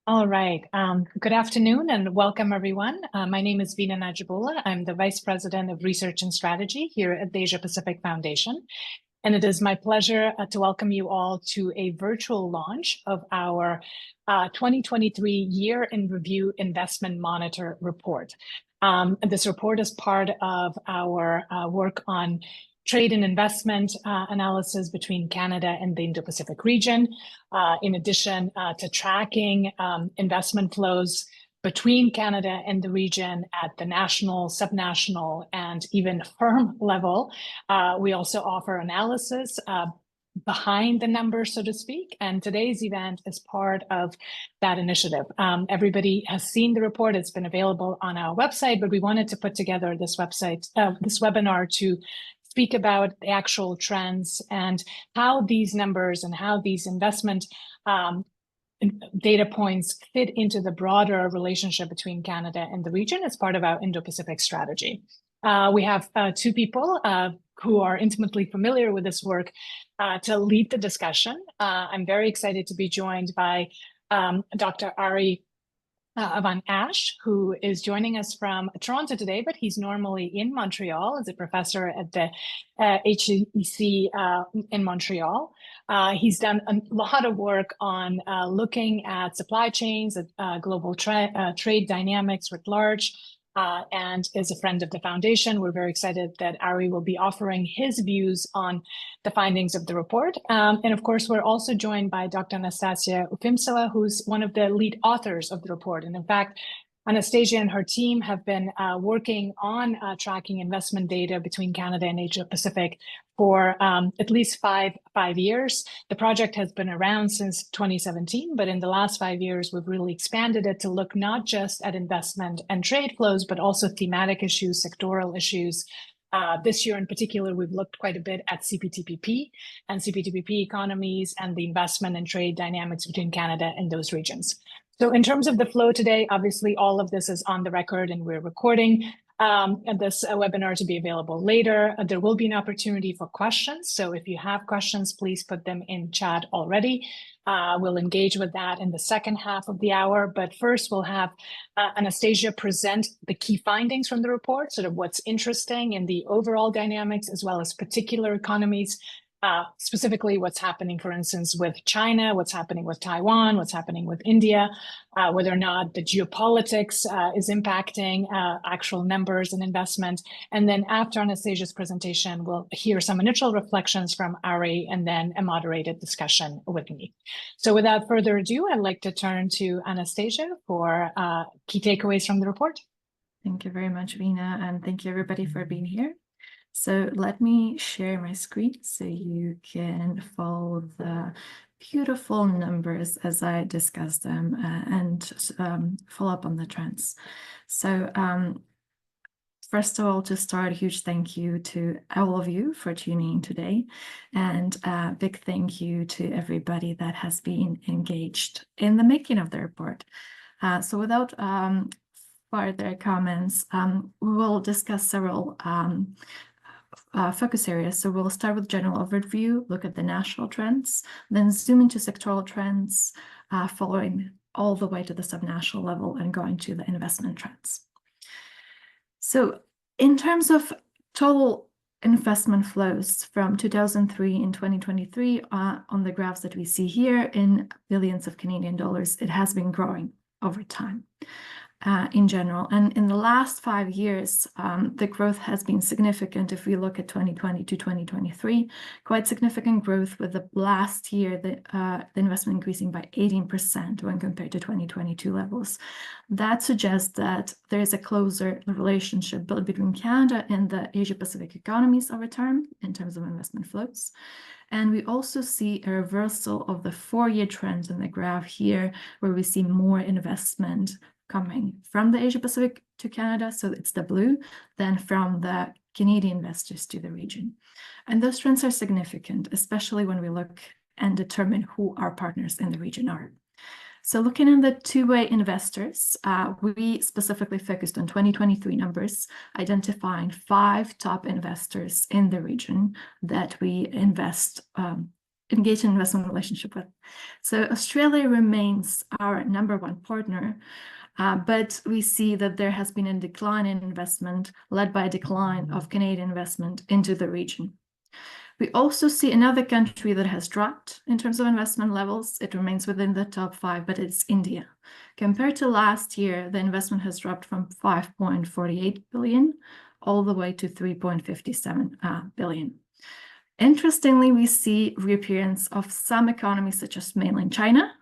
All right. Good afternoon and welcome, everyone. My name is Veena Najibullah. I'm the Vice President of Research and Strategy here at the Asia Pacific Foundation. And it is my pleasure to welcome you all to a virtual launch of our 2023 Year in Review Investment Monitor report. This report is part of our work on trade and investment analysis between Canada and the Indo-Pacific region, in addition to tracking investment flows between Canada and the region at the national, subnational, and even firm level. We also offer analysis behind the numbers, so to speak, and today's event is part of that initiative. Everybody has seen the report. It's been available on our website, but we wanted to put together this webinar to speak about the actual trends and how these numbers and how these investment data points fit into the broader relationship between Canada and the region as part of our Indo-Pacific strategy. We have two people who are intimately familiar with this work to lead the discussion. I'm very excited to be joined by Dr. Ari Van Ash, who is joining us from Toronto today, but he's normally in Montreal as a professor at the HEC in Montreal. He's done a lot of work on looking at supply chains, global trade dynamics writ large, and is a friend of the foundation. We're very excited that Ari will be offering his views on the findings of the report. And of course, we're also joined by Dr. Anastasia Ufimtseva, who's one of the lead authors of the report. And in fact, Anastasia and her team have been working on tracking investment data between Canada and Asia Pacific for at least five years. The project has been around since 2017, but in the last 5 years, we've really expanded it to look not just at investment and trade flows, but also thematic issues, sectoral issues. This year in particular, we've looked quite a bit at CPTPP and CPTPP economies and the investment and trade dynamics between Canada and those regions. So in terms of the flow today, obviously all of this is on the record and we're recording this webinar to be available later. There will be an opportunity for questions. So if you have questions, please put them in chat already. We'll engage with that in the second half of the hour. But first, we'll have Anastasia present the key findings from the report, sort of what's interesting in the overall dynamics, as well as particular economies. Specifically what's happening, for instance, with China, what's happening with Taiwan, what's happening with India, whether or not the geopolitics is impacting actual numbers and investment. And then after Anastasia's presentation, we'll hear some initial reflections from Ari and then a moderated discussion with me. So without further ado, I'd like to turn to Anastasia for key takeaways from the report. Thank you very much, Veena, and thank you everybody for being here. So let me share my screen so you can follow the beautiful numbers as I discuss them and follow up on the trends. So first of all, to start, a huge thank you to all of you for tuning in today, and a big thank you to everybody that has been engaged in the making of the report. So without further comments, we will discuss several focus areas. So we'll start with general overview, look at the national trends, then zoom into sectoral trends, following all the way to the subnational level and going to the investment trends. So in terms of total investment flows from 2003 and 2023, on the graphs that we see here in billions of Canadian dollars, it has been growing over time. In general. And in the last 5 years, the growth has been significant. If we look at 2020 to 2023, quite significant growth, with the last year, the investment increasing by 18% when compared to 2022 levels. That suggests that there is a closer relationship built between Canada and the Asia-Pacific economies over time in terms of investment flows. And we also see a reversal of the 4-year trend in the graph here, where we see more investment coming from the Asia-Pacific to Canada, so it's the blue, than from the Canadian investors to the region. And those trends are significant, especially when we look and determine who our partners in the region are. So looking at the two-way investors, we specifically focused on 2023 numbers, identifying 5 top investors in the region that we invest engage in investment relationship with. So Australia remains our #1 partner, but we see that there has been a decline in investment led by a decline of Canadian investment into the region. We also see another country that has dropped in terms of investment levels. It remains within the top 5, but it's India. Compared to last year, the investment has dropped from 5.48 billion all the way to 3.57 billion. Interestingly, we see reappearance of some economies such as mainland China.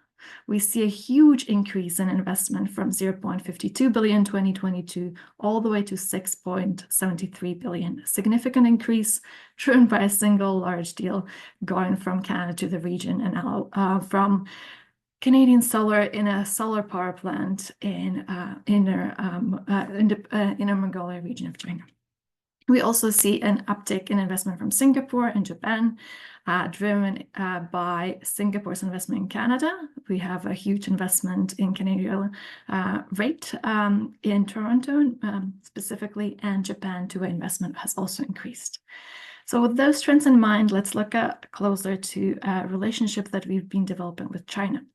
We see a huge increase in investment from 0.52 billion in 2022 all the way to 6.73 billion. A significant increase driven by a single large deal going from Canada to the region and from Canadian Solar in a solar power plant in Inner Mongolia region of China. We also see an uptick in investment from Singapore and Japan, driven by Singapore's investment in Canada. We have a huge investment in Canadian rate in Toronto specifically, and Japan two-way investment has also increased. So with those trends in mind, let's look closer to a relationship that we've been developing with China.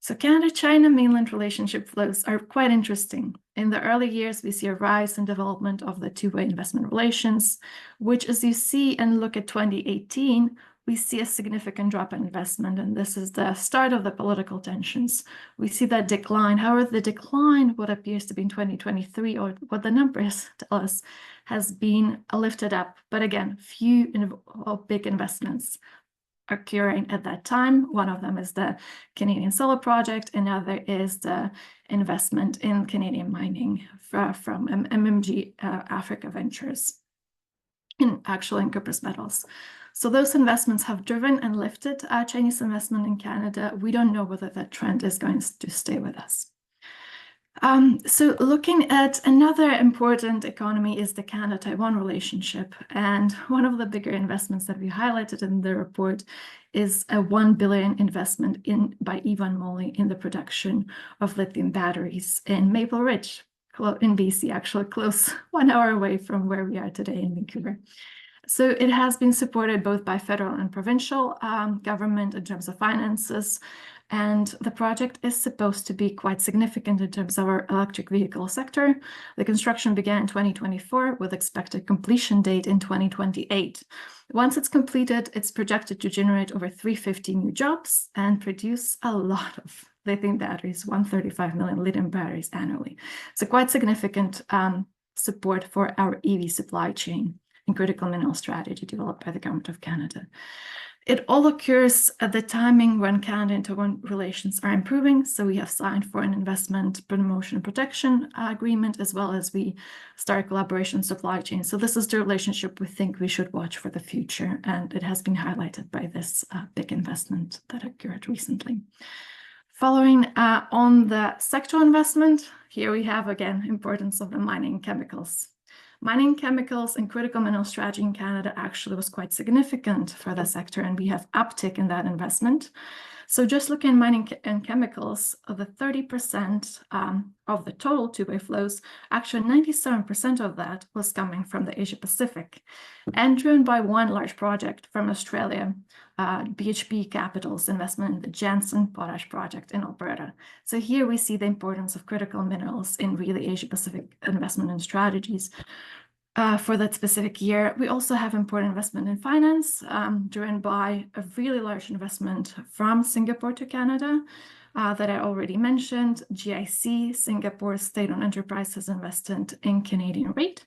So Canada-China mainland relationship flows are quite interesting. In the early years, we see a rise in development of the two-way investment relations, which, as you see and look at 2018, we see a significant drop in investment, and this is the start of the political tensions. We see that decline. However, the decline, what appears to be in 2023, or what the numbers tell us, has been lifted up. But again, few big investments occurring at that time. One of them is the Canadian Solar project, another is the investment in Canadian mining from MMG Africa Ventures in Cuprous metals. So those investments have driven and lifted Chinese investment in Canada. We don't know whether that trend is going to stay with us. So looking at another important economy is the Canada-Taiwan relationship. And one of the bigger investments that we highlighted in the report is a 1 billion investment by Ivan Moly in the production of lithium batteries in Maple Ridge, in BC, actually close 1 hour away from where we are today in Vancouver. So it has been supported both by federal and provincial government in terms of finances. And the project is supposed to be quite significant in terms of our electric vehicle sector. The construction began in 2024 with expected completion date in 2028. Once it's completed, it's projected to generate over 350 new jobs and produce a lot of lithium batteries, 135 million lithium batteries annually. So quite significant support for our EV supply chain and critical mineral strategy developed by the Government of Canada. It all occurs at the timing when Canada and Taiwan relations are improving. So we have signed for an investment promotion and protection agreement, as well as we start collaboration supply chain. So this is the relationship we think we should watch for the future. And it has been highlighted by this big investment that occurred recently. Following on the sectoral investment, here we have, again, importance of the mining chemicals. Mining chemicals and critical mineral strategy in Canada actually was quite significant for the sector, and we have uptick in that investment. So just looking at mining and chemicals, the 30% of the total two-way flows, actually 97% of that was coming from the Asia Pacific, and driven by one large project from Australia, BHP Capital's investment in the Jansen Potash project in Alberta. So here we see the importance of critical minerals in really Asia Pacific investment and strategies. For that specific year, we also have important investment in finance, driven by a really large investment from Singapore to Canada that I already mentioned. GIC, Singapore's state-owned enterprise, has invested in Canadian rate,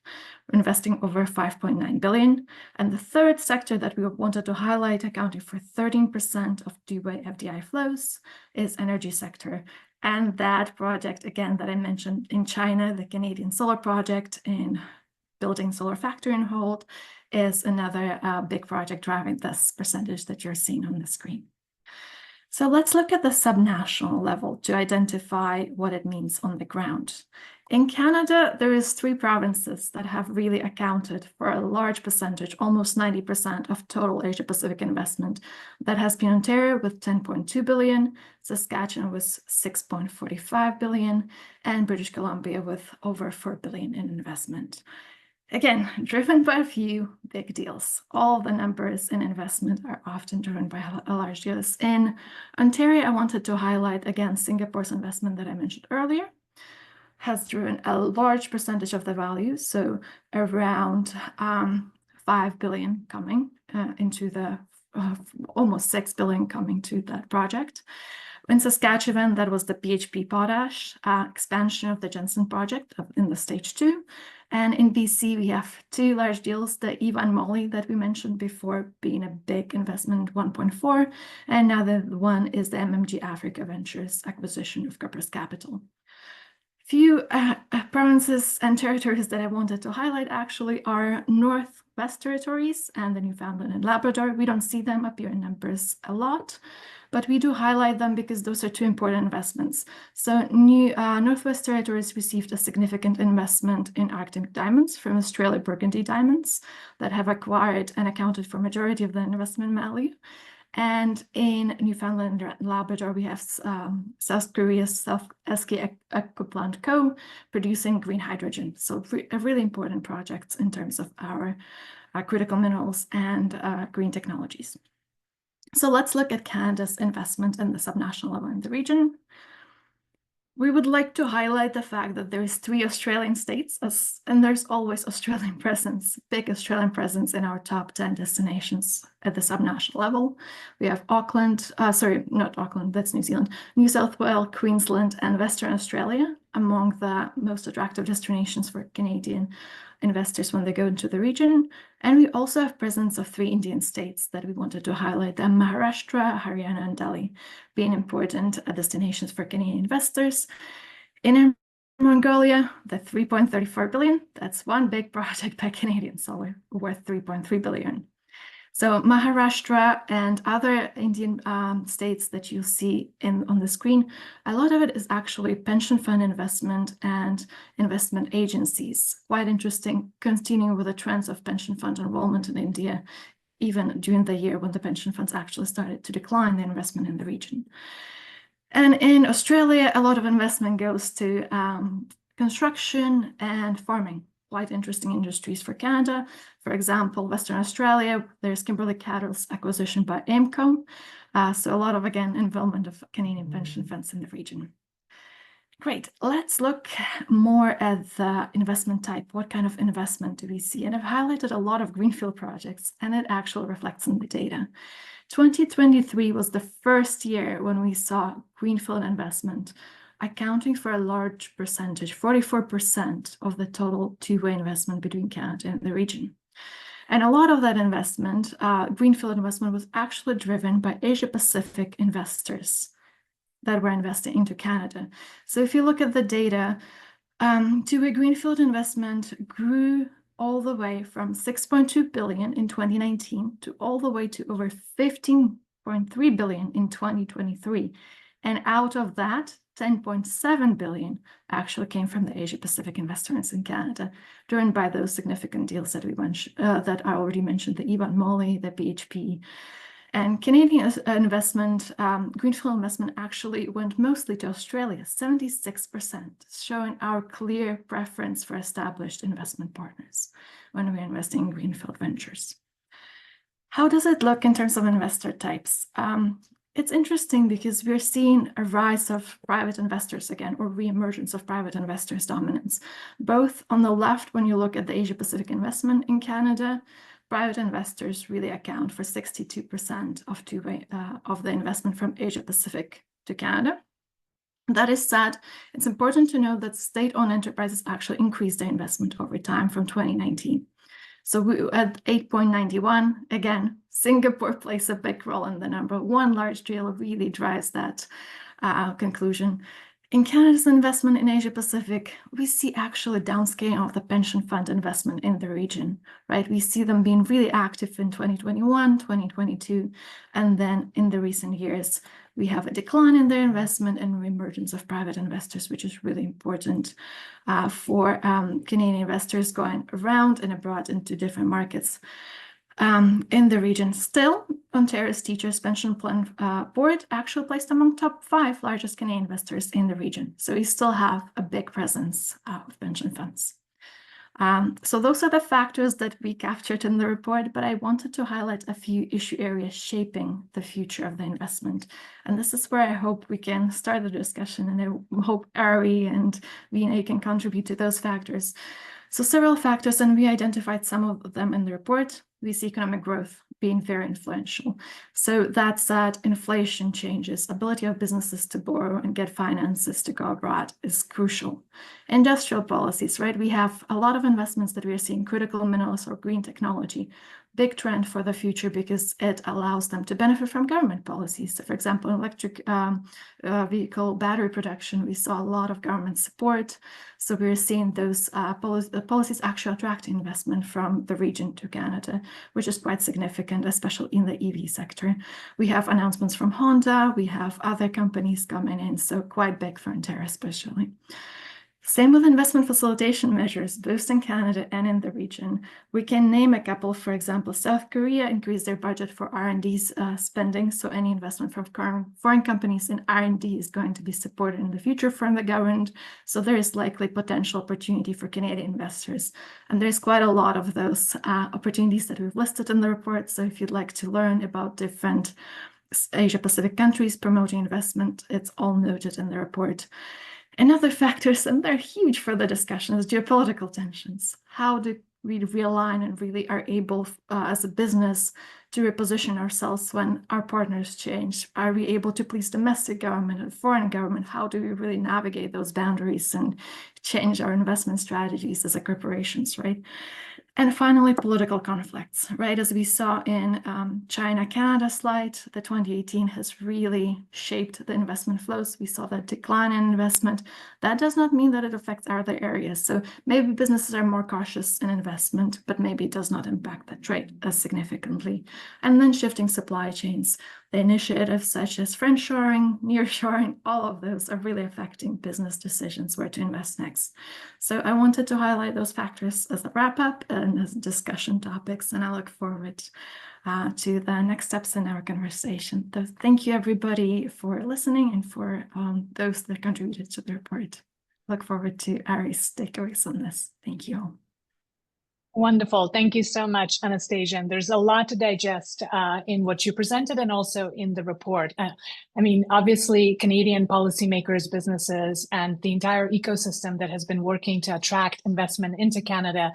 investing over 5.9 billion. And the third sector that we wanted to highlight, accounting for 13% of two-way FDI flows, is energy sector. And that project, again, that I mentioned in China, the Canadian Solar project in building solar factory in Holt, is another big project driving this percentage that you're seeing on the screen. So let's look at the subnational level to identify what it means on the ground. In Canada, there is 3 provinces that have really accounted for a large percentage, almost 90% of total Asia Pacific investment. That has been Ontario with 10.2 billion, Saskatchewan with 6.45 billion, and British Columbia with over 4 billion in investment. Again, driven by a few big deals. All the numbers in investment are often driven by large deals. In Ontario, I wanted to highlight again Singapore's investment that I mentioned earlier has driven a large percentage of the value, so around 5 billion coming into the almost 6 billion coming to that project. In Saskatchewan, that was the PHP potash expansion of the Jensen project in the stage 2. And in BC, we have 2 large deals, the Eva and Molly that we mentioned before being a big investment, 1.4. And now the one is the MMG Africa Ventures acquisition of Corpus Capital. Few provinces and territories that I wanted to highlight actually are Northwest Territories and the Newfoundland and Labrador. We don't see them appear in numbers a lot, but we do highlight them because those are 2 important investments. So Northwest Territories received a significant investment in Arctic diamonds from Australia Burgundy Diamonds that have acquired and accounted for majority of the investment value. And in Newfoundland and Labrador, we have South Korea's South SK Ecoplant Co. producing green hydrogen. So a really important project in terms of our critical minerals and green technologies. So let's look at Canada's investment in the subnational level in the region. We would like to highlight the fact that there is 3 Australian states, and there's always Australian presence, big Australian presence in our top 10 destinations at the subnational level. We have Auckland, sorry, not Auckland, that's New Zealand, New South Wales, Queensland, and Western Australia among the most attractive destinations for Canadian investors when they go into the region. And we also have presence of 3 Indian states that we wanted to highlight, them Maharashtra, Haryana, and Delhi, being important destinations for Canadian investors. In Mongolia, the 3.34 billion, that's one big project by Canadians, so worth 3.3 billion. So Maharashtra and other Indian states that you see on the screen, a lot of it is actually pension fund investment and investment agencies. Quite interesting, continuing with the trends of pension fund enrollment in India, even during the year when the pension funds actually started to decline the investment in the region. And in Australia, a lot of investment goes to construction and farming. Quite interesting industries for Canada. For example, Western Australia, there's Kimberley-Cattle's acquisition by AIMCO. So a lot of, again, involvement of Canadian pension funds in the region. Great, let's look more at the investment type. What kind of investment do we see? And I've highlighted a lot of greenfield projects, and it actually reflects in the data. 2023 was the first year when we saw greenfield investment accounting for a large percentage, 44% of the total two-way investment between Canada and the region. And a lot of that investment, greenfield investment, was actually driven by Asia-Pacific investors that were investing into Canada. So if you look at the data, two-way greenfield investment grew all the way from 6.2 billion in 2019 to all the way to over 15.3 billion in 2023. And out of that, 10.7 billion actually came from the Asia-Pacific investors in Canada, driven by those significant deals that we mentioned, that I already mentioned, the Eva and Molly, the BHP. And Canadian investment, greenfield investment actually went mostly to Australia, 76%, showing our clear preference for established investment partners when we're investing in greenfield ventures. How does it look in terms of investor types? It's interesting because we're seeing a rise of private investors again, or reemergence of private investors' dominance. Both on the left, when you look at the Asia-Pacific investment in Canada, private investors really account for 62% of of the investment from Asia-Pacific to Canada. That is said, it's important to note that state-owned enterprises actually increased their investment over time from 2019. So we at 8.91, again, Singapore plays a big role in the number. One large deal really drives that conclusion. In Canada's investment in Asia-Pacific, we see actually downscaling of the pension fund investment in the region, right? We see them being really active in 2021, 2022, and then in the recent years, we have a decline in their investment and reemergence of private investors, which is really important for Canadian investors going around and abroad into different markets in the region. Still, Ontario's Teachers Pension Plan Board actually placed among top 5 largest Canadian investors in the region. So we still have a big presence of pension funds. So those are the factors that we captured in the report, but I wanted to highlight a few issue areas shaping the future of the investment. And this is where I hope we can start the discussion, and I hope Ari and Vina can contribute to those factors. So several factors, and we identified some of them in the report. We see economic growth being very influential. So that's that inflation changes, ability of businesses to borrow and get finances to go abroad is crucial. Industrial policies, right? We have a lot of investments that we are seeing, critical minerals or green technology, big trend for the future because it allows them to benefit from government policies. So for example, electric vehicle battery production, we saw a lot of government support. So we're seeing those policies actually attract investment from the region to Canada, which is quite significant, especially in the EV sector. We have announcements from Honda, we have other companies coming in, so quite big for Ontario especially. Same with investment facilitation measures, both in Canada and in the region. We can name a couple. For example, South Korea increased their budget for R&D spending, so any investment from foreign companies in R&D is going to be supported in the future from the government. So there is likely potential opportunity for Canadian investors. And there's quite a lot of those opportunities that we've listed in the report. So if you'd like to learn about different Asia-Pacific countries promoting investment, it's all noted in the report. Another factors, and they're huge for the discussion, is geopolitical tensions. How do we realign and really are able as a business to reposition ourselves when our partners change? Are we able to please domestic government and foreign government? How do we really navigate those boundaries and change our investment strategies as a corporations, right? And finally, political conflicts, right? As we saw in China-Canada slide, the 2018 has really shaped the investment flows. We saw that decline in investment. That does not mean that it affects other areas. So maybe businesses are more cautious in investment, but maybe it does not impact the trade as significantly. And then shifting supply chains. The initiatives such as friendshoring, nearshoring, all of those are really affecting business decisions where to invest next. So I wanted to highlight those factors as a wrap-up and as discussion topics, and I look forward to the next steps in our conversation. So thank you, everybody, for listening and for those that contributed to the report. Look forward to Ari's takeaways on this. Thank you all. Wonderful. Thank you so much, Anastasia. And there's a lot to digest in what you presented and also in the report. I mean, obviously, Canadian policymakers, businesses, and the entire ecosystem that has been working to attract investment into Canada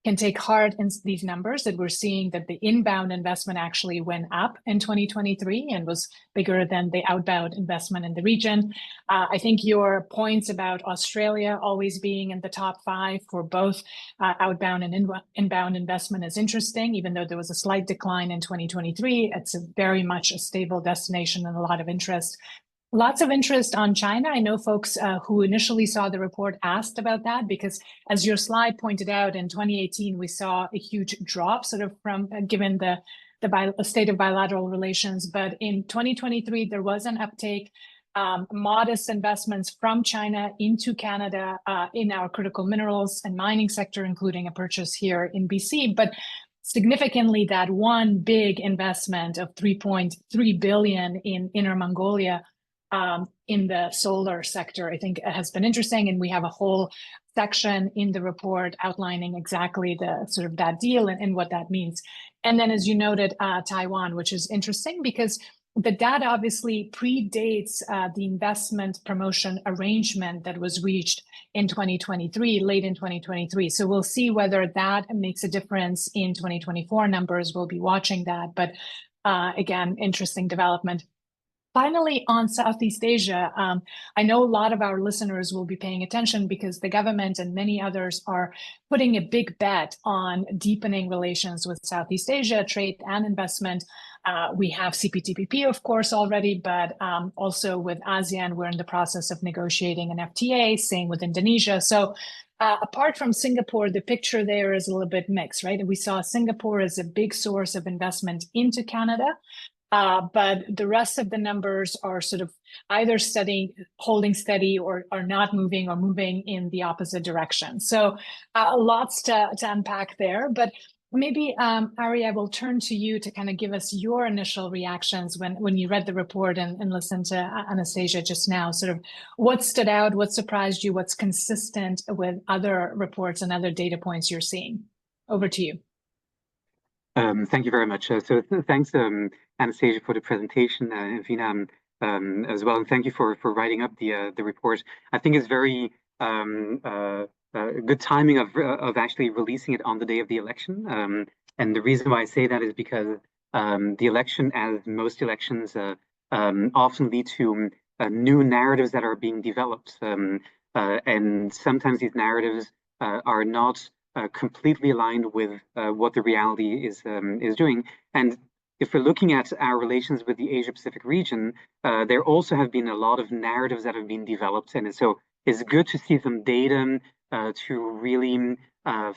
can take heart in these numbers that we're seeing that the inbound investment actually went up in 2023 and was bigger than the outbound investment in the region. I think your points about Australia always being in the top 5 for both outbound and inbound investment is interesting, even though there was a slight decline in 2023. It's very much a stable destination and a lot of interest. Lots of interest on China. I know folks who initially saw the report asked about that because, as your slide pointed out, in 2018, we saw a huge drop sort of from given the state of bilateral relations. But in 2023, there was an uptake, modest investments from China into Canada in our critical minerals and mining sector, including a purchase here in BC. But significantly, that one big investment of 3.3 billion in Inner Mongolia in the solar sector, I think has been interesting. And we have a whole section in the report outlining exactly the sort of that deal and what that means. And then, as you noted, Taiwan, which is interesting because the data obviously predates the investment promotion arrangement that was reached in 2023, late in 2023. So we'll see whether that makes a difference in 2024 numbers. We'll be watching that. But again, interesting development. Finally, on Southeast Asia, I know a lot of our listeners will be paying attention because the government and many others are putting a big bet on deepening relations with Southeast Asia, trade and investment. We have CPTPP, of course, already, but also with ASEAN, we're in the process of negotiating an FTA, same with Indonesia. So apart from Singapore, the picture there is a little bit mixed, right? And we saw Singapore as a big source of investment into Canada. But the rest of the numbers are sort of either holding steady or are not moving or moving in the opposite direction. So lots to unpack there. But Maybe, Ari, I will turn to you to kind of give us your initial reactions when you read the report and listened to Anastasia just now. Sort of what stood out, what surprised you, what's consistent with other reports and other data points you're seeing. Over to you. Thank you very much. Thanks, Anastasia, for the presentation, and Vina as well. And thank you for writing up the report. I think it's very good timing of actually releasing it on the day of the election. And the reason why I say that is because the election, as most elections, often lead to new narratives that are being developed. And sometimes these narratives are not completely aligned with what the reality is doing. And if we're looking at our relations with the Asia Pacific region, there also have been a lot of narratives that have been developed, and so it's good to see some data to really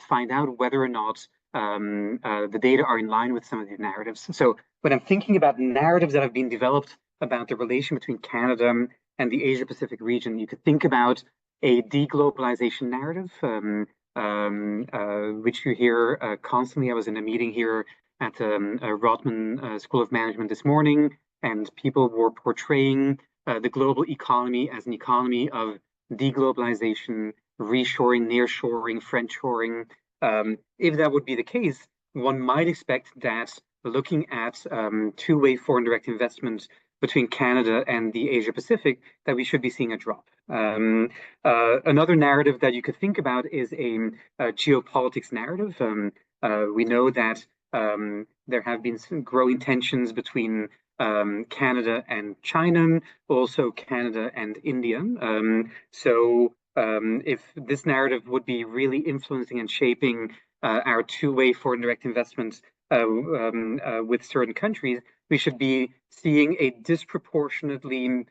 find out whether or not the data are in line with some of these narratives. So when I'm thinking about narratives that have been developed about the relation between Canada and the Asia Pacific region, you could think about a deglobalization narrative, which you hear constantly. I was in a meeting here at Rotman School of Management this morning, and people were portraying the global economy as an economy of deglobalization, reshoring, nearshoring, friendshoring. If that would be the case, one might expect that looking at two-way foreign direct investment between Canada and the Asia Pacific, that we should be seeing a drop. Another narrative that you could think about is a geopolitics narrative. We know that there have been some growing tensions between Canada and China, also Canada and India. So if this narrative would be really influencing and shaping our two-way foreign direct investments with certain countries, we should be seeing a disproportionately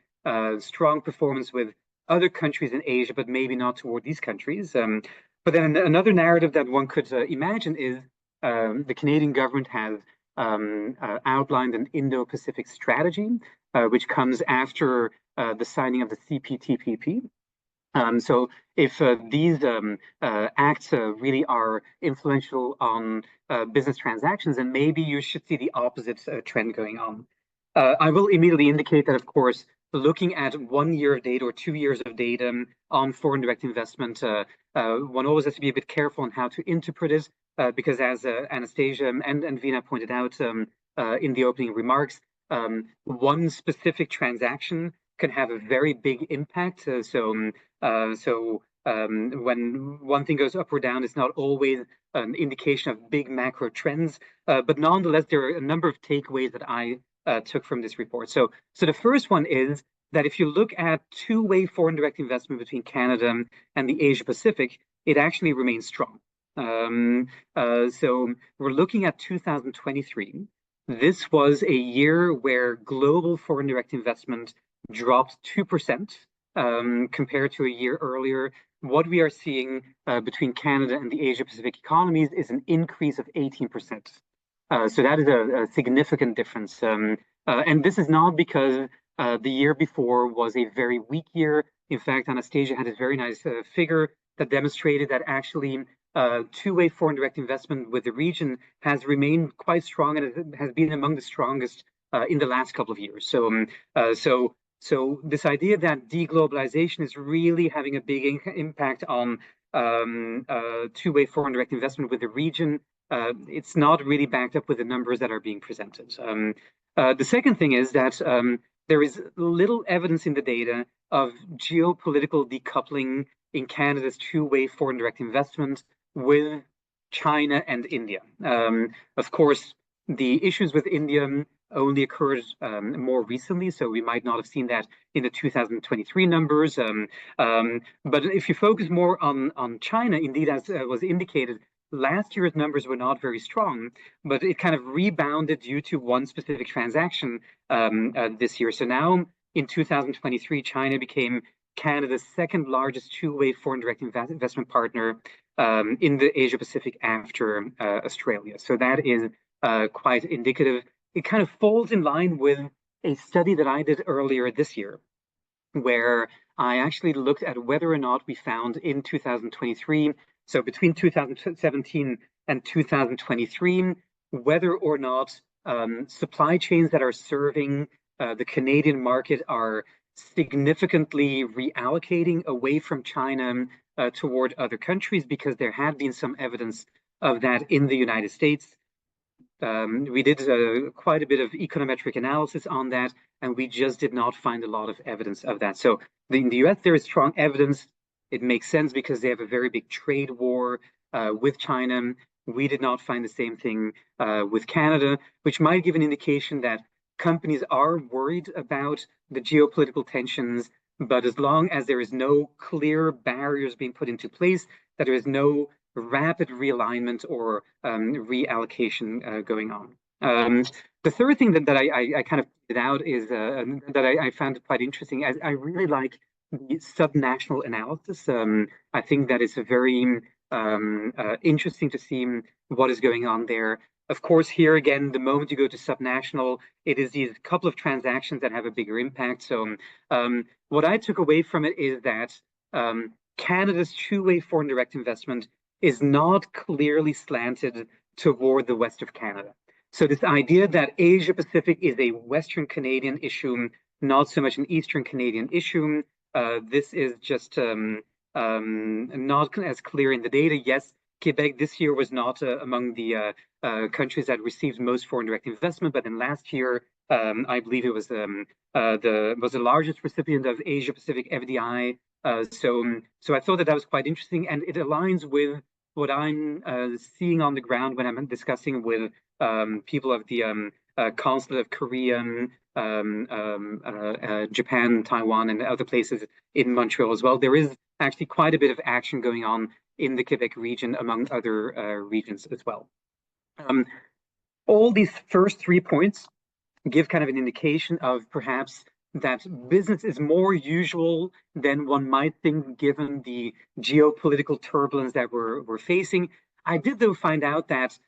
strong performance with other countries in Asia, but maybe not toward these countries. But then another narrative that one could imagine is the Canadian government has outlined an Indo-Pacific strategy, which comes after the signing of the CPTPP. So if these acts really are influential on business transactions, then maybe you should see the opposite trend going on. I will immediately indicate that, of course, looking at 1 year of data or 2 years of data on foreign direct investment, one always has to be a bit careful on how to interpret it, because as Anastasia and Vina pointed out in the opening remarks, one specific transaction can have a very big impact. When one thing goes up or down, it's not always an indication of big macro trends. But nonetheless, there are a number of takeaways that I took from this report. So the first one is that if you look at two-way foreign direct investment between Canada and the Asia Pacific, it actually remains strong. So we're looking at 2023. This was a year where global foreign direct investment dropped 2% compared to a year earlier. What we are seeing between Canada and the Asia Pacific economies is an increase of 18%. So that is a significant difference. And this is not because the year before was a very weak year. In fact, Anastasia had a very nice figure that demonstrated that actually two-way foreign direct investment with the region has remained quite strong, and it has been among the strongest in the last couple of years. So this idea that deglobalization is really having a big impact on two-way foreign direct investment with the region, it's not really backed up with the numbers that are being presented. The second thing is that there is little evidence in the data of geopolitical decoupling in Canada's two-way foreign direct investment with China and India. Of course, the issues with India only occurred more recently, so we might not have seen that in the 2023 numbers. But if you focus more on China, indeed, as was indicated, last year's numbers were not very strong, but it kind of rebounded due to one specific transaction this year. So now in 2023, China became Canada's second largest two-way foreign direct investment partner in the Asia Pacific after Australia. So that is quite indicative. It kind of falls in line with a study that I did earlier this year, where I actually looked at whether or not we found in 2023, so between 2017 and 2023, whether or not supply chains that are serving the Canadian market are significantly reallocating away from China toward other countries, because there had been some evidence of that in the United States. We did quite a bit of econometric analysis on that, and we just did not find a lot of evidence of that. So in the US, there is strong evidence. It makes sense because they have a very big trade war with China. We did not find the same thing with Canada, which might give an indication that companies are worried about the geopolitical tensions, but as long as there is no clear barriers being put into place, that there is no rapid realignment or reallocation going on. The third thing that I kind of pointed out is that I found quite interesting. I really like the subnational analysis. I think that is a very interesting to see what is going on there. Of course, here again, the moment you go to subnational, it is these couple of transactions that have a bigger impact. So what I took away from it is that Canada's two-way foreign direct investment is not clearly slanted toward the west of Canada. So this idea that Asia Pacific is a Western Canadian issue, not so much an Eastern Canadian issue, this is just not as clear in the data. Yes, Quebec this year was not among the countries that received most foreign direct investment, but then last year, I believe it was the largest recipient of Asia Pacific FDI. So I thought that was quite interesting, and it aligns with what I'm seeing on the ground when I'm discussing with people of the Consulate of Korea, Japan, Taiwan, and other places in Montreal as well. There is actually quite a bit of action going on in the Quebec region, among other regions as well. All these first 3 points give kind of an indication of perhaps that business is more usual than one might think, given the geopolitical turbulence that we're facing. I did, though, find out that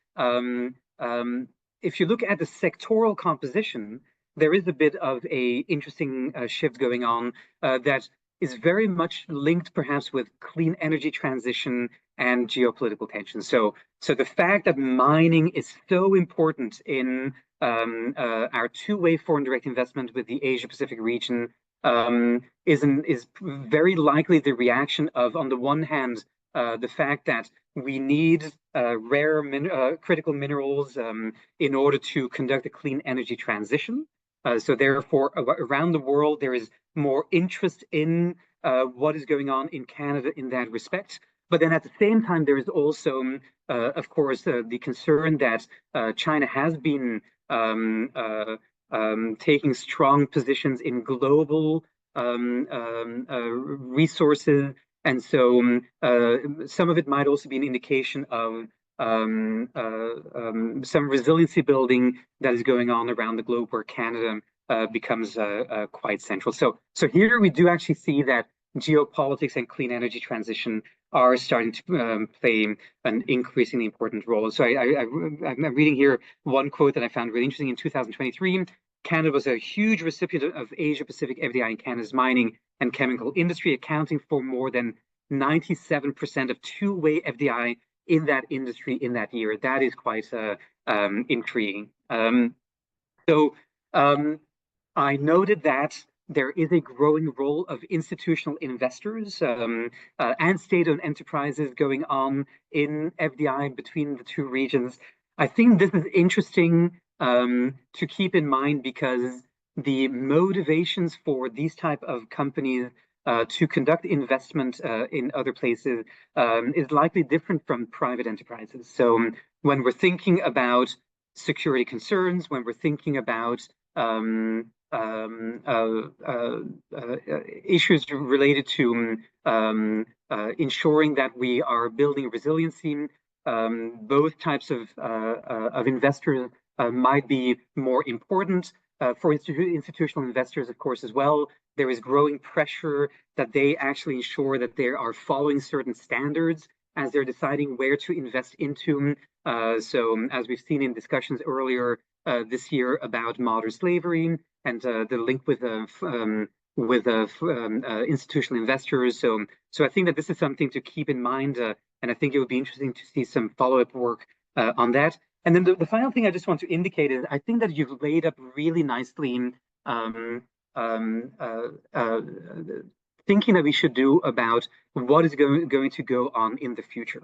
if you look at the sectoral composition, there is a bit of a interesting shift going on that is very much linked perhaps with clean energy transition and geopolitical tensions. So the fact that mining is so important in our two-way foreign direct investment with the Asia Pacific region is very likely the reaction of, on the one hand, the fact that we need rare critical minerals in order to conduct a clean energy transition. So therefore, around the world, there is more interest in what is going on in Canada in that respect. But then at the same time, there is also, of course, the concern that China has been taking strong positions in global resources. And so some of it might also be an indication of some resiliency building that is going on around the globe, where Canada becomes quite central. So here we do actually see that geopolitics and clean energy transition are starting to play an increasingly important role. So I'm reading here one quote that I found really interesting. In 2023, Canada was a huge recipient of Asia Pacific FDI in Canada's mining and chemical industry, accounting for more than 97% of two-way FDI in that industry in that year. That is quite intriguing. I noted that there is a growing role of institutional investors and state-owned enterprises going on in FDI between the two regions. I think this is interesting to keep in mind, because the motivations for these type of companies to conduct investment in other places is likely different from private enterprises. So when we're thinking about security concerns, when we're thinking about issues related to ensuring that we are building resiliency, both types of investors might be more important. For institutional investors, of course, as well, there is growing pressure that they actually ensure that they are following certain standards as they're deciding where to invest into. So as we've seen in discussions earlier this year about modern slavery and the link with institutional investors. So I think that this is something to keep in mind I think it would be interesting to see some follow-up work on that. And then the final thing I just want to indicate is I think that you've laid up really nicely thinking that we should do about what is going to go on in the future.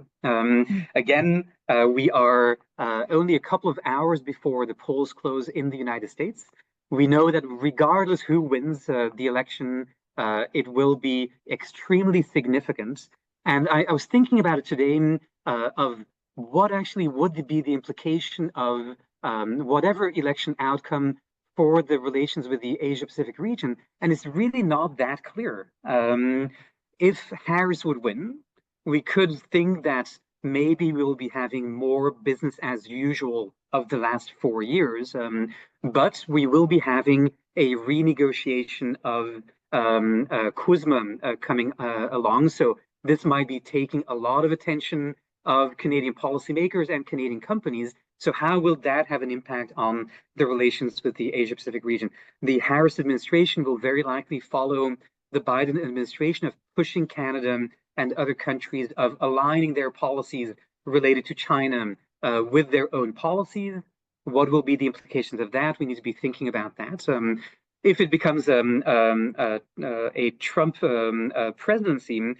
Again, we are only a couple of hours before the polls close in the United States. We know that regardless who wins the election, it will be extremely significant. And I was thinking about it today of what actually would be the implication of whatever election outcome for the relations with the Asia-Pacific region. And it's really not that clear. If Harris would win, we could think that maybe we'll be having more business as usual of the last 4 years, but we will be having a renegotiation of CUSMA coming along. So this might be taking a lot of attention of Canadian policymakers and Canadian companies. So how will that have an impact on the relations with the Asia-Pacific region? The Harris administration will very likely follow the Biden administration of pushing Canada and other countries of aligning their policies related to China with their own policies. What will be the implications of that? We need to be thinking about that. If it becomes a Trump presidency,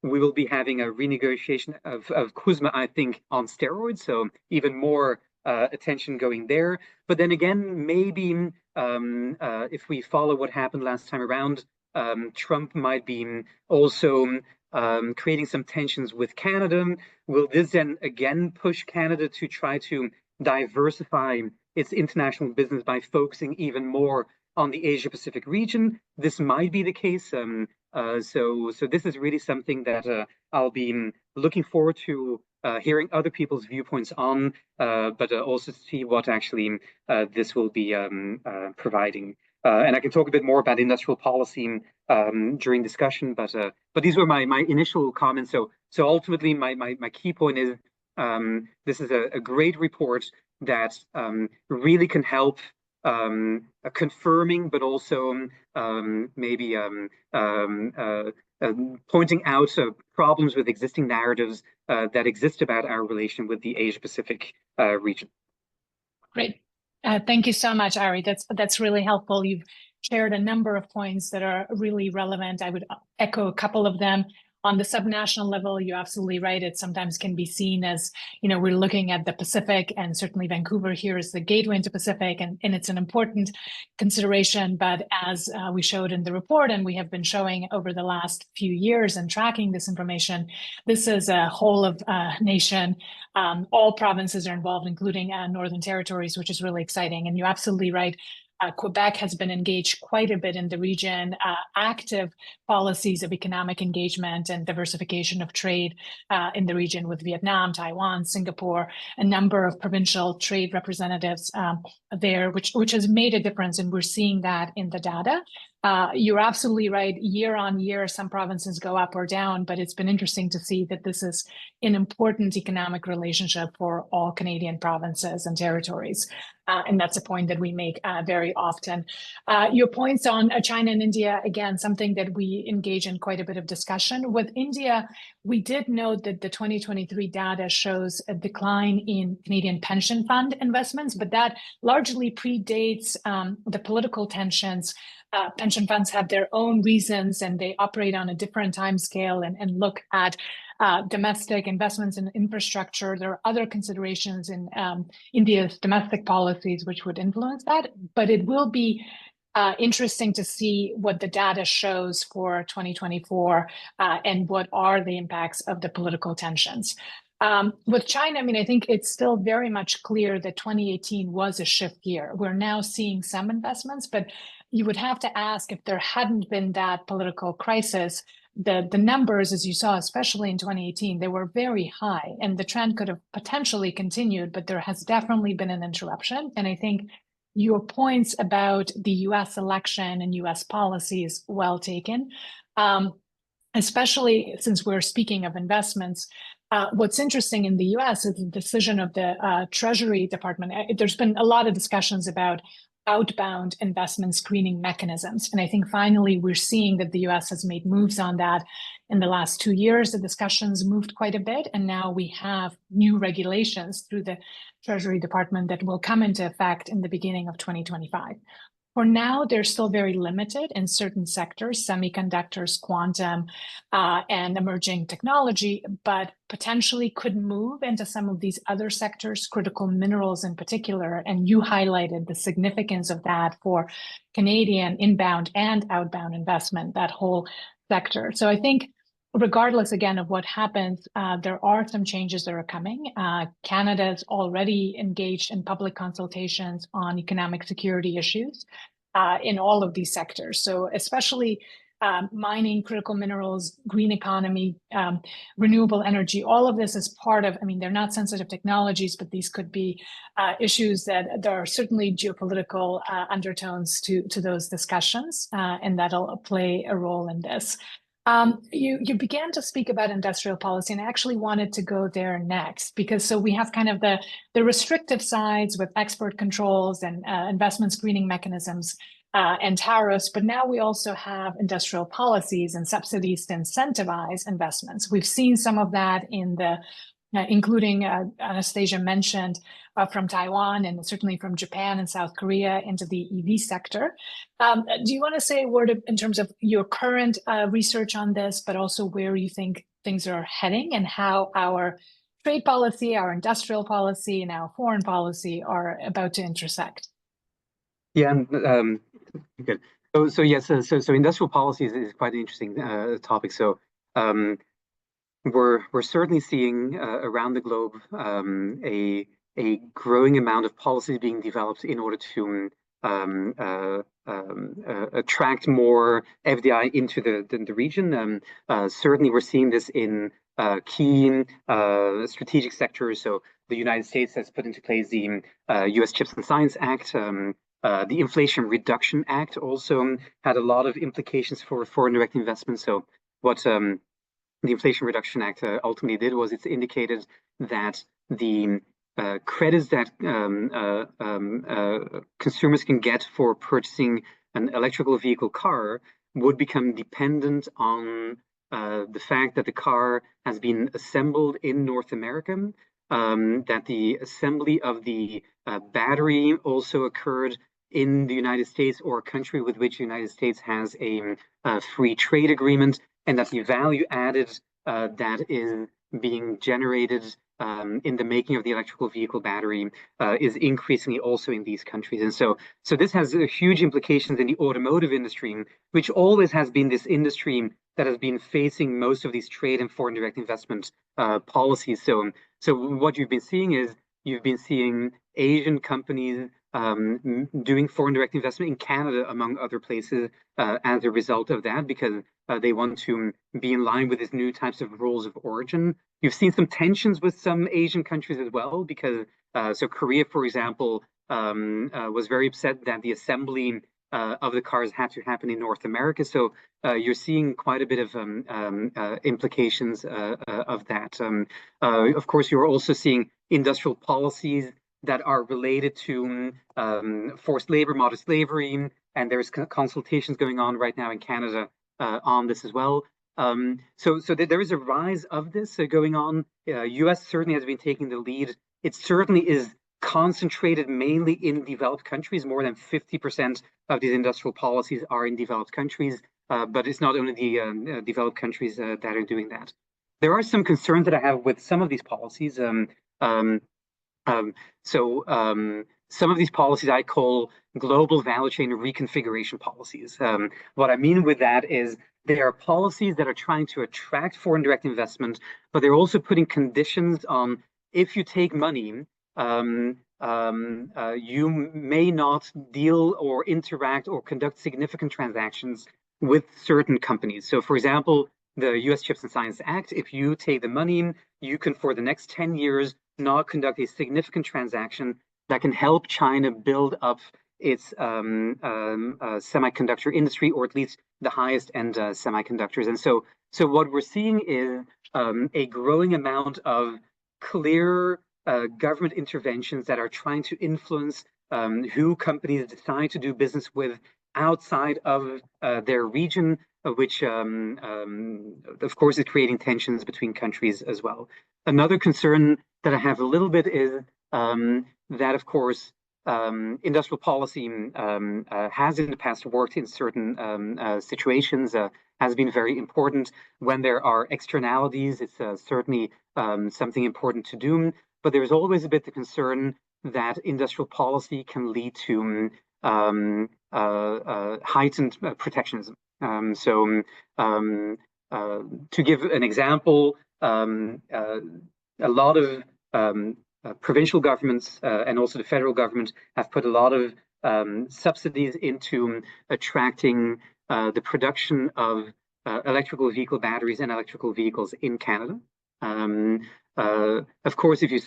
we will be having a renegotiation of CUSMA, I think, on steroids. So even more attention going there. But then again, maybe if we follow what happened last time around, Trump might be also creating some tensions with Canada. Will this then again push Canada to try to diversify its international business by focusing even more on the Asia-Pacific region? This might be the case. So this is really something that I'll be looking forward to hearing other people's viewpoints on, but also to see what actually this will be providing. And I can talk a bit more about industrial policy during discussion, but these were my initial comments. So ultimately, my key point is this is a great report that really can help confirming, but also maybe pointing out problems with existing narratives that exist about our relation with the Asia-Pacific region. Great. Thank you so much, Ari. That's really helpful. You've shared a number of points that are really relevant. I would echo a couple of them. On the subnational level, you're absolutely right. It sometimes can be seen as, we're looking at the Pacific, and certainly Vancouver here is the gateway into Pacific, and it's an important consideration. But as we showed in the report, and we have been showing over the last few years and tracking this information, this is a whole of nation. All provinces are involved, including Northern Territories, which is really exciting. And you're absolutely right. Quebec has been engaged quite a bit in the region, active policies of economic engagement and diversification of trade in the region with Vietnam, Taiwan, Singapore, a number of provincial trade representatives there, which has made a difference. And we're seeing that in the data. You're absolutely right. Year on year, some provinces go up or down, but it's been interesting to see that this is an important economic relationship for all Canadian provinces and territories. And that's a point that we make very often. Your points on China and India, again, something that we engage in quite a bit of discussion. With India, we did note that the 2023 data shows a decline in Canadian pension fund investments, but that largely predates the political tensions. Pension funds have their own reasons, and they operate on a different time scale and look at domestic investments in infrastructure. There are other considerations in India's domestic policies which would influence that, but it will be interesting to see what the data shows for 2024 and what are the impacts of the political tensions. With China, I think it's still very much clear that 2018 was a shift year. We're now seeing some investments, but you would have to ask, if there hadn't been that political crisis, the numbers, as you saw, especially in 2018, they were very high, and the trend could have potentially continued, but there has definitely been an interruption. And I think your points about the US election and US policy is well taken, especially since we're speaking of investments. What's interesting in the US is the decision of the Treasury Department. There's been a lot of discussions about outbound investment screening mechanisms. And I think finally we're seeing that the US has made moves on that in the last 2 years. The discussions moved quite a bit, and now we have new regulations through the Treasury Department that will come into effect in the beginning of 2025. For now, they're still very limited in certain sectors, semiconductors, quantum, and emerging technology, but potentially could move into some of these other sectors, critical minerals in particular. And you highlighted the significance of that for Canadian inbound and outbound investment, that whole sector. So I think regardless, again, of what happens, there are some changes that are coming. Canada is already engaged in public consultations on economic security issues in all of these sectors. So especially mining, critical minerals, green economy, renewable energy, all of this is part of, I mean, they're not sensitive technologies, but these could be issues that there are certainly geopolitical undertones to those discussions, and that'll play a role in this. You began to speak about industrial policy, and I actually wanted to go there next, because so we have kind of the restrictive sides with export controls and investment screening mechanisms and tariffs, but now we also have industrial policies and subsidies to incentivize investments. We've seen some of that in the including Anastasia mentioned from Taiwan and certainly from Japan and South Korea into the EV sector. Do you want to say a word in terms of your current research on this, but also where you think things are heading and how our trade policy, our industrial policy, and our foreign policy are about to intersect? Yeah, good. So yes, so industrial policy is quite an interesting topic. So we're certainly seeing around the globe a growing amount of policies being developed in order to attract more FDI into the region. Certainly, we're seeing this in key strategic sectors. So the United States has put into place the U.S. Chips and Science Act. The Inflation Reduction Act also had a lot of implications for foreign direct investment. So what the Inflation Reduction Act ultimately did was it's indicated that the credits that consumers can get for purchasing an electrical vehicle car would become dependent on the fact that the car has been assembled in North America, that the assembly of the battery also occurred in the United States or a country with which the United States has a free trade agreement, and that the value added that is being generated in the making of the electrical vehicle battery is increasingly also in these countries. And so this has huge implications in the automotive industry, which always has been this industry that has been facing most of these trade and foreign direct investment policies. So what you've been seeing is you've been seeing Asian companies doing foreign direct investment in Canada, among other places, as a result of that, because they want to be in line with these new types of rules of origin. You've seen some tensions with some Asian countries as well, because so Korea, for example, was very upset that the assembly of the cars had to happen in North America. So you're seeing quite a bit of implications of that. Of course, you're also seeing industrial policies that are related to forced labor, modern slavery, and there's consultations going on right now in Canada on this as well. So there is a rise of this going on. U.S. certainly has been taking the lead. It certainly is concentrated mainly in developed countries. More than 50% of these industrial policies are in developed countries, but it's not only the developed countries that are doing that. There are some concerns that I have with some of these policies. Some of these policies I call global value chain reconfiguration policies. What I mean with that is they are policies that are trying to attract foreign direct investment, but they're also putting conditions on if you take money, you may not deal or interact or conduct significant transactions with certain companies. So, for example, the U.S. Chips and Science Act, if you take the money, you can, for the next 10 years, not conduct a significant transaction that can help China build up its semiconductor industry, or at least the highest end semiconductors. And so what we're seeing is a growing amount of clear government interventions that are trying to influence who companies decide to do business with outside of their region, which of course is creating tensions between countries as well. Another concern that I have a little bit is that, of course, industrial policy has in the past worked in certain situations, has been very important. When there are externalities, it's certainly something important to do, but there's always a bit the concern that industrial policy can lead to heightened protectionism. To give an example, a lot of provincial governments and also the federal government have put a lot of subsidies into attracting the production of electrical vehicle batteries and electrical vehicles in Canada. Of course, if you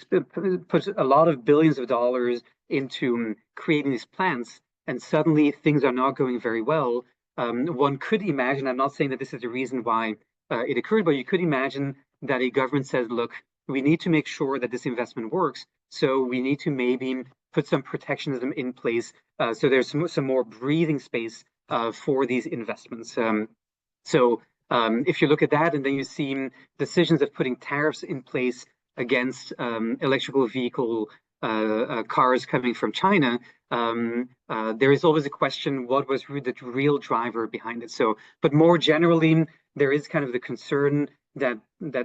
put a lot of billions of dollars into creating these plants and suddenly things are not going very well, one could imagine, I'm not saying that this is the reason why it occurred, but you could imagine that a government says, look, we need to make sure that this investment works, so we need to maybe put some protectionism in place, so there's some more breathing space for these investments. If you look at that and then you see decisions of putting tariffs in place against electrical vehicle cars coming from China, there is always a question, what was the real driver behind it? But more generally, there is kind of the concern that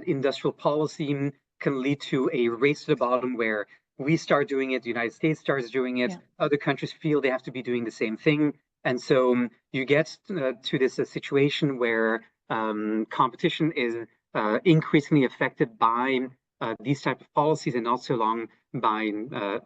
industrial policy can lead to a race to the bottom where we start doing it, the United States starts doing it, other countries feel they have to be doing the same thing. And so you get to this situation where competition is increasingly affected by these type of policies and not so long by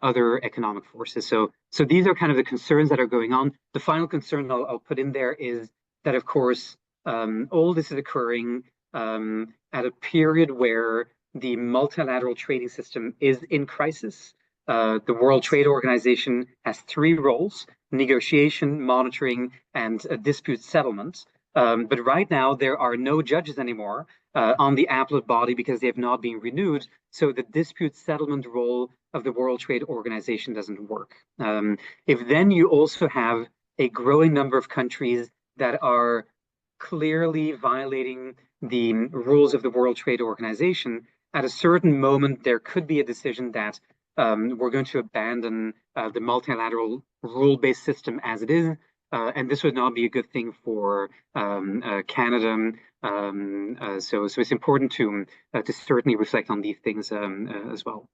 other economic forces. So these are kind of the concerns that are going on. The final concern I'll put in there is that, of course, all this is occurring at a period where the multilateral trading system is in crisis. The World Trade Organization has 3 roles: negotiation, monitoring, and dispute settlement. But right now, there are no judges anymore on the appellate body because they have not been renewed. So the dispute settlement role of the World Trade Organization doesn't work. If then you also have a growing number of countries that are clearly violating the rules of the World Trade Organization, at a certain moment, there could be a decision that we're going to abandon the multilateral rule-based system as it is. And this would not be a good thing for Canada. So it's important to certainly reflect on these things as well.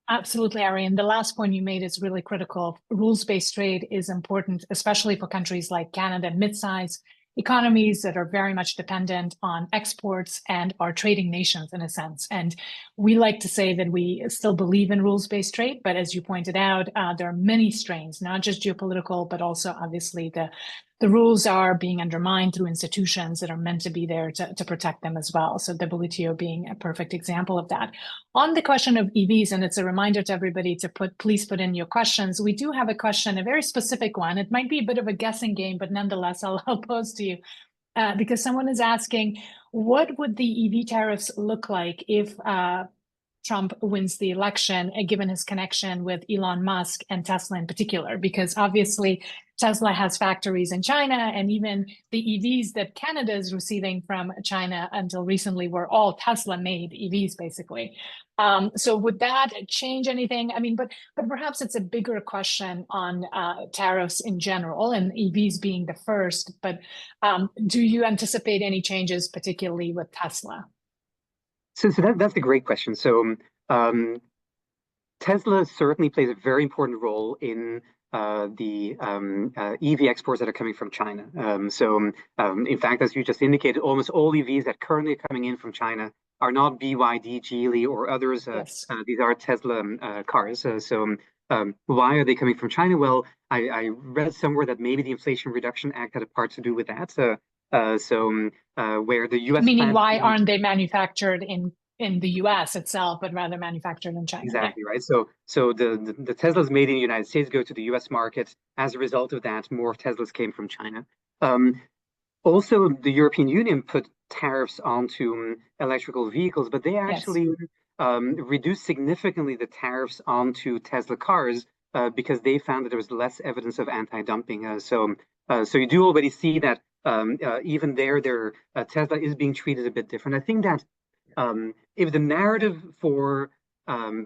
Absolutely, Ari. And the last point you made is really critical. Rules-based trade is important, especially for countries like Canada, mid-sized economies that are very much dependent on exports and are trading nations in a sense. And we like to say that we still believe in rules-based trade, but as you pointed out, there are many strains, not just geopolitical, but also obviously the rules are being undermined through institutions that are meant to be there to protect them as well. So WTO being a perfect example of that. On the question of EVs, and it's a reminder to everybody to please put in your questions. We do have a question, a very specific one. It might be a bit of a guessing game, but nonetheless, I'll pose to you because someone is asking, what would the EV tariffs look like if Trump wins the election, given his connection with Elon Musk and Tesla in particular? Because obviously Tesla has factories in China, and even the EVs that Canada is receiving from China until recently were all Tesla-made EVs, basically. So would that change anything? I mean, but perhaps it's a bigger question on tariffs in general, and EVs being the first. But do you anticipate any changes, particularly with Tesla? So that's a great question. So Tesla certainly plays a very important role in the EV exports that are coming from China. In fact, as you just indicated, almost all EVs that currently are coming in from China are not BYD, Geely, or others. Yes. These are Tesla cars. Why are they coming from China? Well, I read somewhere that maybe the Inflation Reduction Act had a part to do with that. Where the U.S. Meaning, why aren't they manufactured in the U.S. itself, but rather manufactured in China? Exactly, right. So the Teslas made in the United States go to the U.S. market. As a result of that, more Teslas came from China. Also, the European Union put tariffs onto electrical vehicles, but they actually reduced significantly the tariffs onto Tesla cars because they found that there was less evidence of anti-dumping. So you do already see that even there, Tesla is being treated a bit different. I think that if the narrative for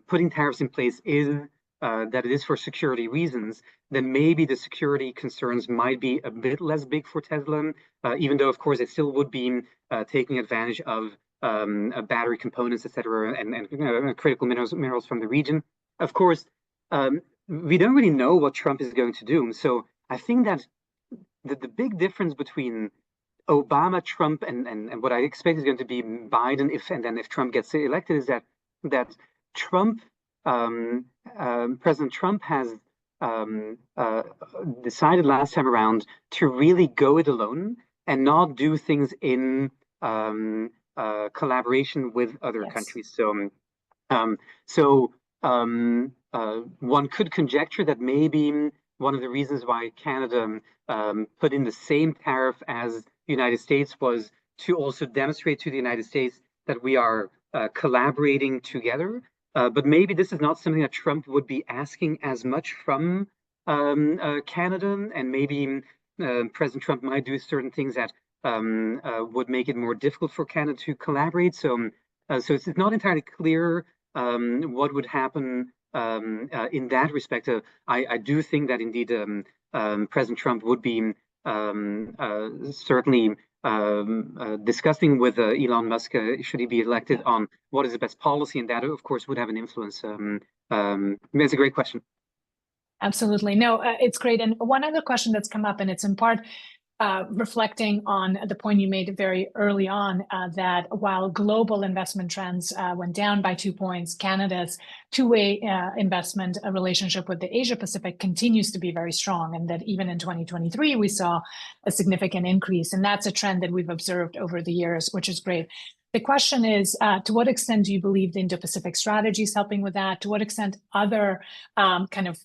putting tariffs in place is that it is for security reasons, then maybe the security concerns might be a bit less big for Tesla, even though, of course, it still would be taking advantage of battery components, etc., and critical minerals from the region. Of course, we don't really know what Trump is going to do. So I think that the big difference between Obama, Trump, and what I expect is going to be Biden, if Trump gets elected, is that Trump, President Trump has decided last time around to really go it alone and not do things in collaboration with other countries. So one could conjecture that maybe one of the reasons why Canada put in the same tariff as the United States was to also demonstrate to the United States that we are collaborating together. But maybe this is not something that Trump would be asking as much from Canada, and maybe President Trump might do certain things that would make it more difficult for Canada to collaborate. So it's not entirely clear what would happen in that respect. I do think that indeed President Trump would be certainly discussing with Elon Musk, should he be elected, on what is the best policy, and that, of course, would have an influence. It's a great question. Absolutely. No, it's great. And one other question that's come up, and it's in part reflecting on the point you made very early on, that while global investment trends went down by 2 points, Canada's two-way investment relationship with the Asia Pacific continues to be very strong, and that even in 2023, we saw a significant increase. And that's a trend that we've observed over the years, which is great. The question is, to what extent do you believe the Indo-Pacific strategy is helping with that? To what extent other kind of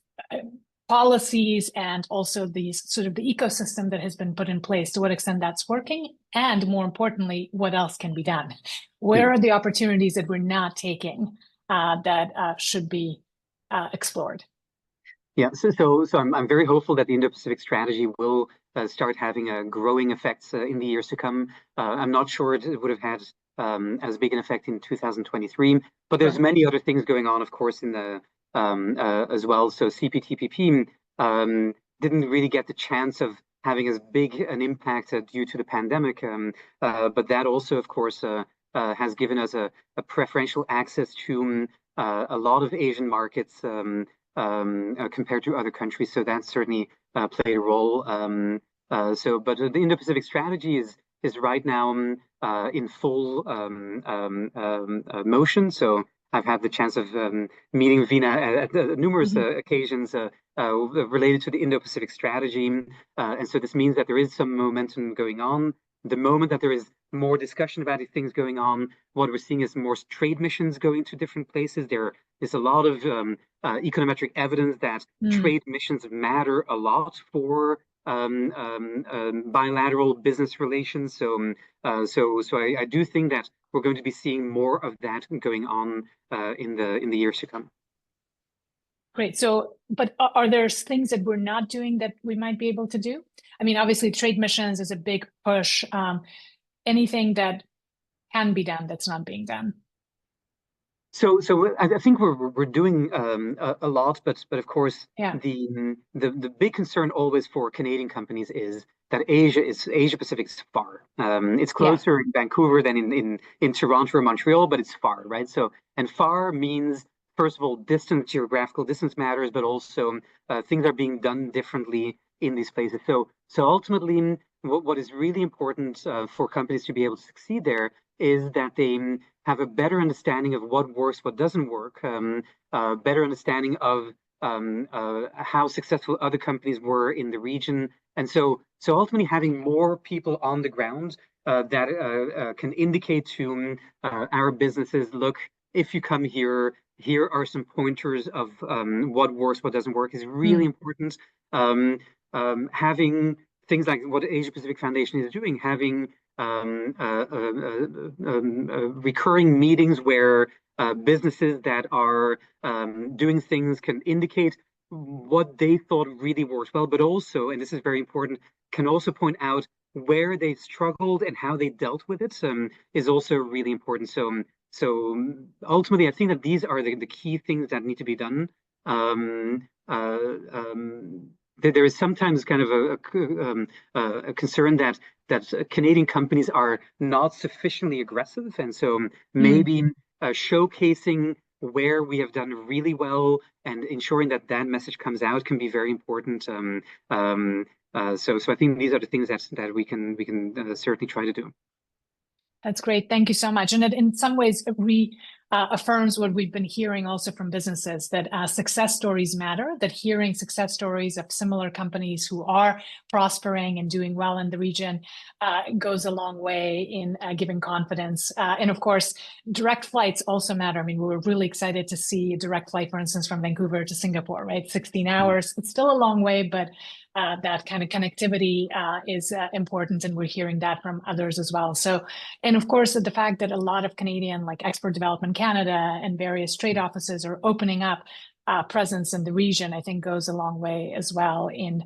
policies and also the sort of the ecosystem that has been put in place, to what extent that's working? And more importantly, what else can be done? Where are the opportunities that we're not taking that should be explored? Yeah, so I'm very hopeful that the Indo-Pacific strategy will start having growing effects in the years to come. I'm not sure it would have had as big an effect in 2023, but there's many other things going on, of course, in the as well. So CPTPP didn't really get the chance of having as big an impact due to the pandemic, but that also, of course, has given us a preferential access to a lot of Asian markets compared to other countries. So that certainly played a role. But the Indo-Pacific strategy is right now in full motion. So I've had the chance of meeting Vina at numerous occasions related to the Indo-Pacific strategy. And so this means that there is some momentum going on. The moment that there is more discussion about these things going on, what we're seeing is more trade missions going to different places. There is a lot of econometric evidence that trade missions matter a lot for bilateral business relations. So I do think that we're going to be seeing more of that going on in the years to come. Great. So, but are there things that we're not doing that we might be able to do? I mean, obviously, trade missions is a big push. Anything that can be done that's not being done? So I think we're doing a lot, but of course, the big concern always for Canadian companies is that Asia Pacific is far. It's closer in Vancouver than in Toronto or Montreal, but it's far, right? So, and far means, first of all, distance, geographical distance matters, but also things are being done differently in these places. So ultimately, what is really important for companies to be able to succeed there is that they have a better understanding of what works, what doesn't work, better understanding of how successful other companies were in the region. And so ultimately having more people on the ground that can indicate to our businesses, look, if you come here are some pointers of what works, what doesn't work, is really important. Having things like what Asia Pacific Foundation is doing, having recurring meetings where businesses that are doing things can indicate what they thought really worked well, but also, and this is very important, can also point out where they struggled and how they dealt with it, is also really important. So ultimately, I think that these are the key things that need to be done. There is sometimes kind of a concern that Canadian companies are not sufficiently aggressive, and so maybe showcasing where we have done really well and ensuring that that message comes out can be very important. So I think these are the things that we can certainly try to do. That's great. Thank you so much. And it, in some ways, affirms what we've been hearing also from businesses, that success stories matter, that hearing success stories of similar companies who are prospering and doing well in the region goes a long way in giving confidence. And of course, direct flights also matter. I mean, we were really excited to see a direct flight, for instance, from Vancouver to Singapore, right? 16 hours. It's still a long way, but that kind of connectivity is important, and we're hearing that from others as well. So, and of course, the fact that a lot of Canadian, like Export Development Canada and various trade offices are opening up presence in the region, I think goes a long way as well in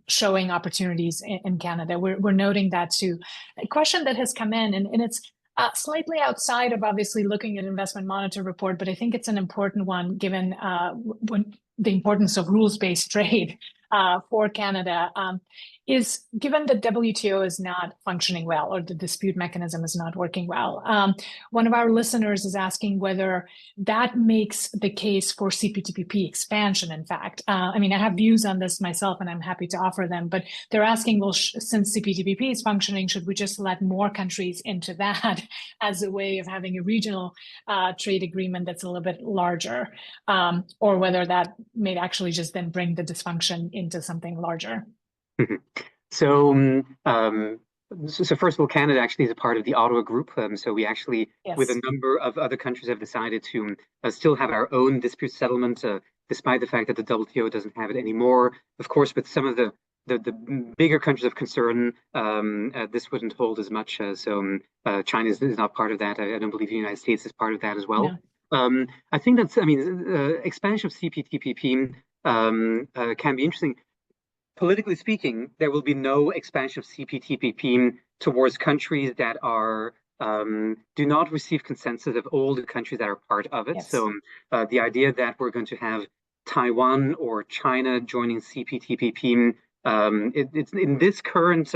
showing opportunities in Canada. We're noting that too. A question that has come in, and it's slightly outside of obviously looking at Investment Monitor report, but I think it's an important one given the importance of rules-based trade for Canada, is given that WTO is not functioning well, or the dispute mechanism is not working well. One of our listeners is asking whether that makes the case for CPTPP expansion, in fact. I mean, I have views on this myself, and I'm happy to offer them, but they're asking, well, since CPTPP is functioning, should we just let more countries into that as a way of having a regional trade agreement that's a little bit larger, or whether that may actually just then bring the dysfunction into something larger? So first of all, Canada actually is a part of the Ottawa Group. So we actually, Yes, with a number of other countries, have decided to still have our own dispute settlement, despite the fact that the WTO doesn't have it anymore. Of course, with some of the bigger countries of concern, this wouldn't hold as much. China is not part of that. I don't believe the United States is part of that as well. No. I think that's, I mean, expansion of CPTPP can be interesting. Politically speaking, there will be no expansion of CPTPP towards countries that are do not receive consensus of all the countries that are part of it. Yes. So the idea that we're going to have Taiwan or China joining CPTPP, it's in this current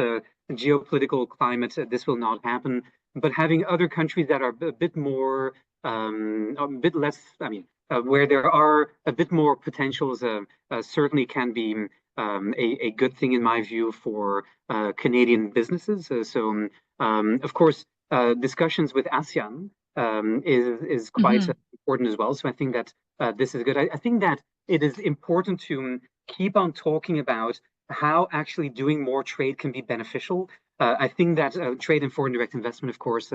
geopolitical climate, this will not happen. But having other countries that are a bit more, a bit less, I mean, where there are a bit more potentials, certainly can be a good thing in my view for Canadian businesses. Of course, discussions with ASEAN is quite important as well. So I think that this is good. I think that it is important to keep on talking about how actually doing more trade can be beneficial. I think that trade and foreign direct investment, of course.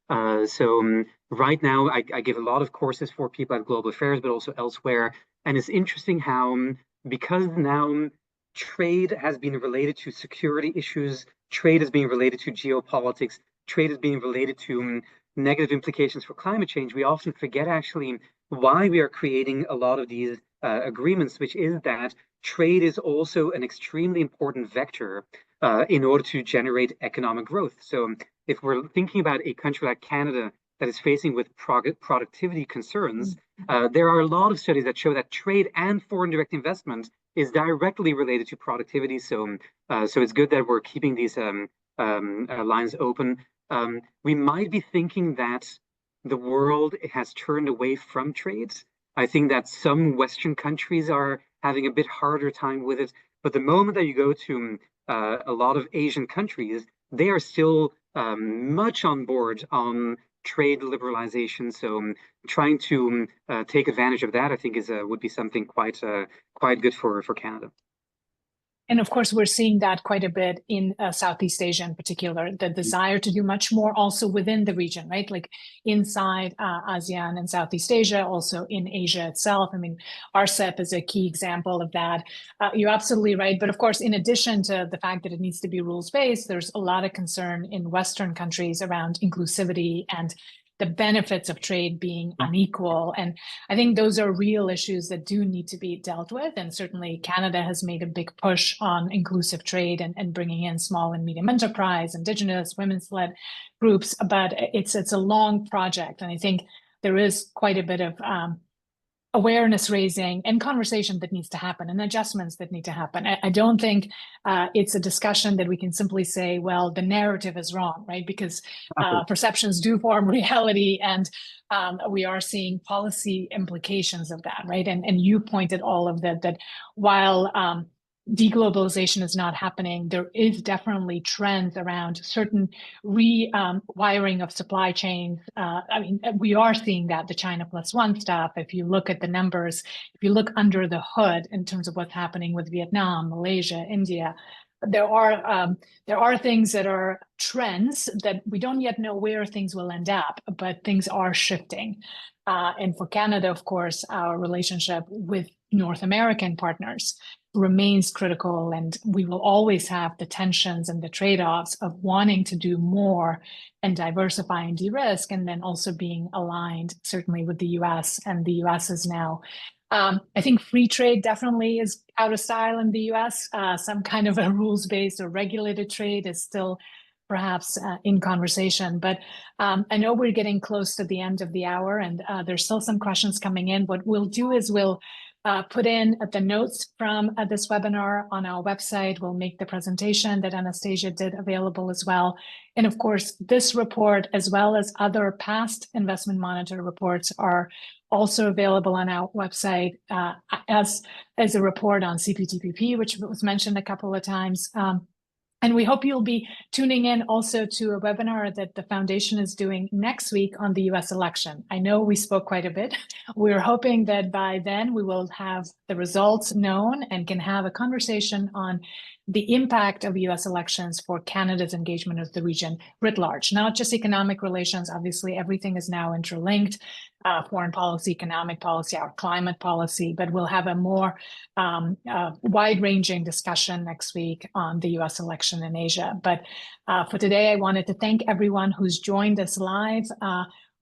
Right now, I give a lot of courses for people at Global Affairs, but also elsewhere. And it's interesting how, because now trade has been related to security issues, trade has been related to geopolitics, trade has been related to negative implications for climate change, we often forget actually why we are creating a lot of these agreements, which is that trade is also an extremely important vector in order to generate economic growth. So if we're thinking about a country like Canada that is facing with productivity concerns, there are a lot of studies that show that trade and foreign direct investment is directly related to productivity. So it's good that we're keeping these lines open. We might be thinking that the world has turned away from trade. I think that some Western countries are having a bit harder time with it. But the moment that you go to a lot of Asian countries, they are still much on board on trade liberalization. So trying to take advantage of that, I think, would be something quite good for Canada. And of course, we're seeing that quite a bit in Southeast Asia in particular, the desire to do much more also within the region, right? Like inside ASEAN and Southeast Asia, also in Asia itself. I mean, RCEP is a key example of that. You're absolutely right. But of course, in addition to the fact that it needs to be rules-based, there's a lot of concern in Western countries around inclusivity and the benefits of trade being unequal. And I think those are real issues that do need to be dealt with. And certainly Canada has made a big push on inclusive trade and bringing in small and medium enterprise, Indigenous, women's-led groups. But it's a long project. And I think there is quite a bit of awareness raising and conversation that needs to happen and adjustments that need to happen. I don't think it's a discussion that we can simply say, well, the narrative is wrong, right? Because perceptions do form reality, and we are seeing policy implications of that, right? And you pointed all of that while deglobalization is not happening, there is definitely trends around certain rewiring of supply chains. I mean, we are seeing that, the China +1 stuff. If you look at the numbers, if you look under the hood in terms of what's happening with Vietnam, Malaysia, India, there are things that are trends that we don't yet know where things will end up, but things are shifting. And for Canada, of course, our relationship with North American partners remains critical, and we will always have the tensions and the trade-offs of wanting to do more and diversify and de-risk, and then also being aligned certainly with the US. And the US is now, I think free trade definitely is out of style in the US. Some kind of a rules-based or regulated trade is still perhaps in conversation. But I know we're getting close to the end of the hour, and there's still some questions coming in. What we'll do is we'll put in the notes from this webinar on our website. We'll make the presentation that Anastasia did available as well. And of course, this report, as well as other past Investment Monitor reports, are also available on our website as a report on CPTPP, which was mentioned a couple of times. And we hope you'll be tuning in also to a webinar that the foundation is doing next week on the US election. I know we spoke quite a bit. We're hoping that by then we will have the results known and can have a conversation on the impact of US elections for Canada's engagement with the region writ large, not just economic relations. Obviously, everything is now interlinked, foreign policy, economic policy, our climate policy, but we'll have a more wide-ranging discussion next week on the US election in Asia. But for today, I wanted to thank everyone who's joined us live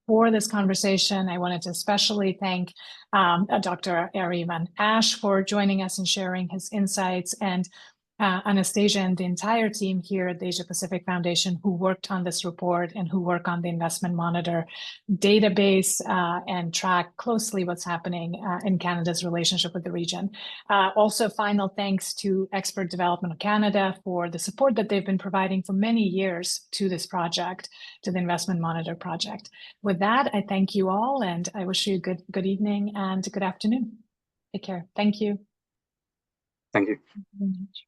for this conversation. I wanted to especially thank Dr. Ari Van Ash for joining us and sharing his insights, and Anastasia and the entire team here at the Asia Pacific Foundation who worked on this report and who work on the Investment Monitor database and track closely what's happening in Canada's relationship with the region. Also, final thanks to Expert Development of Canada for the support that they've been providing for many years to this project, to the Investment Monitor project. With that, I thank you all, and I wish you a good evening and good afternoon. Take care. Thank you. Thank you. Thank you very much.